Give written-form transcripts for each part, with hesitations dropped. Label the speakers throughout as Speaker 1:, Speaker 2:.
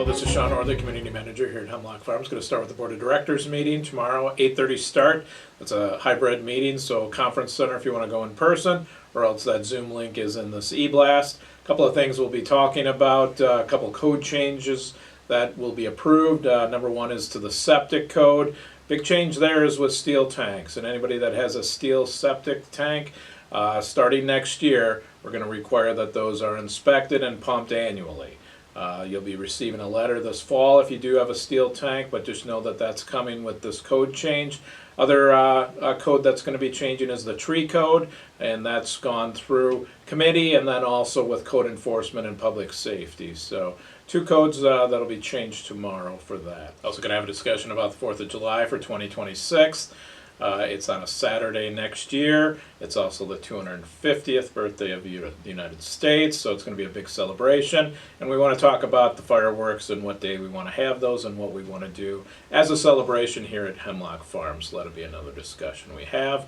Speaker 1: this is Shaun Nordlie, Community Manager here at Hemlock Farms. Going to start with the Board of Directors meeting tomorrow, 8:30 start. It's a hybrid meeting, so conference center if you want to go in person, or else that Zoom link is in this e-blast. A couple of things we'll be talking about, a couple code changes that will be approved. Number one is to the septic code. Big change there is with steel tanks, and anybody that has a steel septic tank, starting next year, we're going to require that those are inspected and pumped annually. You'll be receiving a letter this fall if you do have a steel tank, but just know that that's coming with this code change. Other code that's going to be changing is the tree code, and that's gone through committee and then also with code enforcement and public safety. So two codes that'll be changed tomorrow for that. Also going to have a discussion about the 4th of July for 2026. It's on a Saturday next year. It's also the 250th birthday of the United States, so it's going to be a big celebration. And we want to talk about the fireworks and what day we want to have those and what we want to do as a celebration here at Hemlock Farms. That'll be another discussion we have.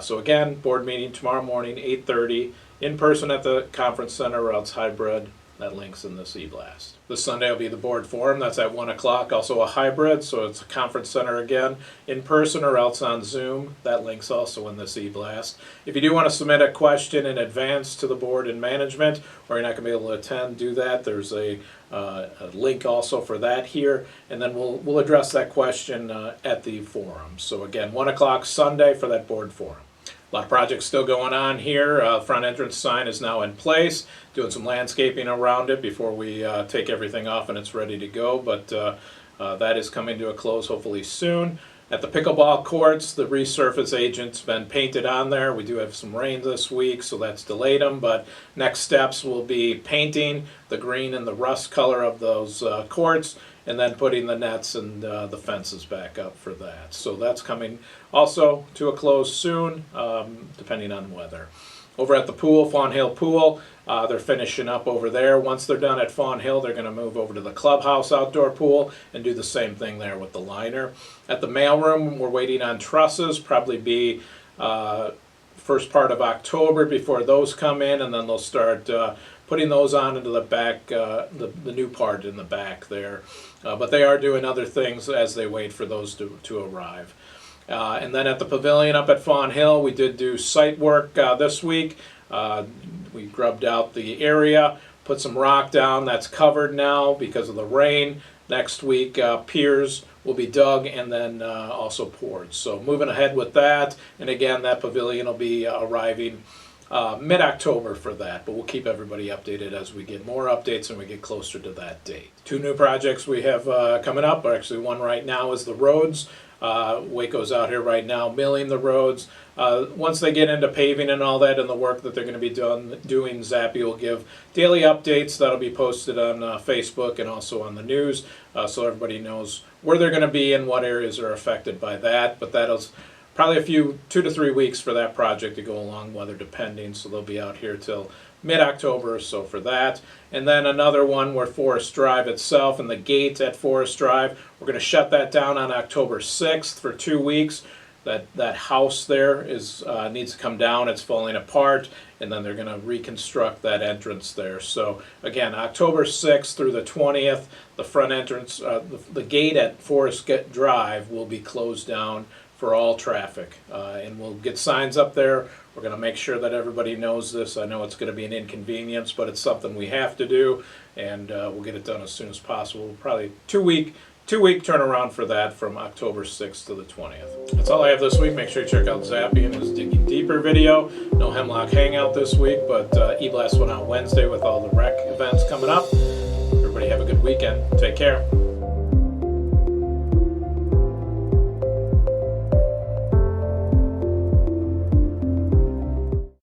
Speaker 1: So again, board meeting tomorrow morning, 8:30, in person at the conference center, or else hybrid. That link's in this e-blast. This Sunday will be the board forum. That's at 1 o'clock. Also a hybrid, so it's a conference center again, in person or else on Zoom. That link's also in this e-blast. If you do want to submit a question in advance to the board and management, or you're not going to be able to attend, do that. There's a link also for that here, and then we'll address that question at the forum. So again, 1 o'clock Sunday for that board forum. A lot of projects still going on here. Front entrance sign is now in place. Doing some landscaping around it before we take everything off and it's ready to go. But that is coming to a close hopefully soon. At the pickleball courts, the resurface agent's been painted on there. We do have some rain this week, so that's delayed them. But next steps will be painting the green and the rust color of those courts, and then putting the nets and the fences back up for that. So that's coming also to a close soon, depending on weather. Over at the pool, Fawn Hill Pool, they're finishing up over there. Once they're done at Fawn Hill, they're going to move over to the clubhouse outdoor pool and do the same thing there with the liner. At the mailroom, we're waiting on trusses, probably be first part of October before those come in, and then they'll start putting those on into the back, the new part in the back there. But they are doing other things as they wait for those to arrive. And then at the pavilion up at Fawn Hill, we did do site work this week. We grubbed out the area, put some rock down. That's covered now because of the rain. Next week, piers will be dug and then also poured. So moving ahead with that. And again, that pavilion will be arriving mid-October for that, but we'll keep everybody updated as we get more updates and we get closer to that date. Two new projects we have coming up, or actually one right now, is the roads. Waco's out here right now milling the roads. Once they get into paving and all that and the work that they're going to be doing, Zappy will give daily updates that'll be posted on Facebook and also on the news, so everybody knows where they're going to be and what areas are affected by that. But that'll probably 2 to 3 weeks for that project to go along, weather depending, so they'll be out here till mid-October or so for that. And then another one where Forest Drive itself and the gate at Forest Drive, we're going to shut that down on October 6th for 2 weeks. That house there needs to come down. It's falling apart, and then they're going to reconstruct that entrance there. So again, October 6th through the 20th, the front entrance, the gate at Forest Drive will be closed down for all traffic, and we'll get signs up there. We're going to make sure that everybody knows this. I know it's going to be an inconvenience, but it's something we have to do, and we'll get it done as soon as possible. Probably two-week turnaround for that from October 6th to the 20th. That's all I have this week. Make sure you check out Zappy and his Digging Deeper video. No Hemlock Hangout this week, but E-Blast went out Wednesday with all the rec events coming up. Everybody have a good weekend. Take care.